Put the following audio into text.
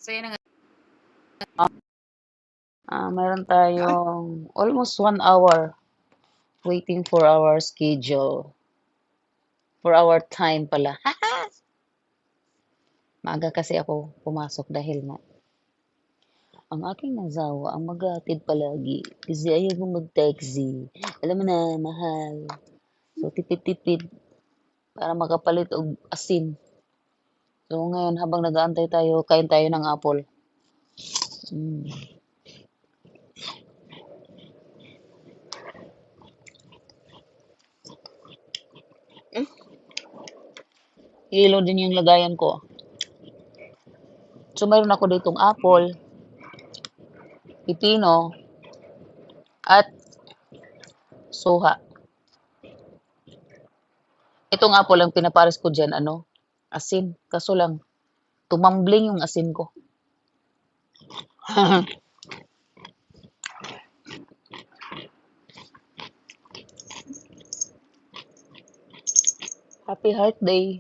So, yun nga. Meron tayong almost 1 hour waiting for our schedule. For our time pala. Maaga kasi ako pumasok dahil nga ang aking asawa ang maghatid palagi kasi ayaw kong mag-taxi. Alam mo na, mahal. So, tipid-tipid para makapalit og asin. So, ngayon habang nag-aantay tayo, kain tayo ng apple. Mm. Yellow din yung lagayan ko. So, mayroon ako ditong apple, pipino, at suha. Itong apple ang pinapares ko dyan, asin. Kaso lang, tumambling yung asin ko. Happy Heart Day.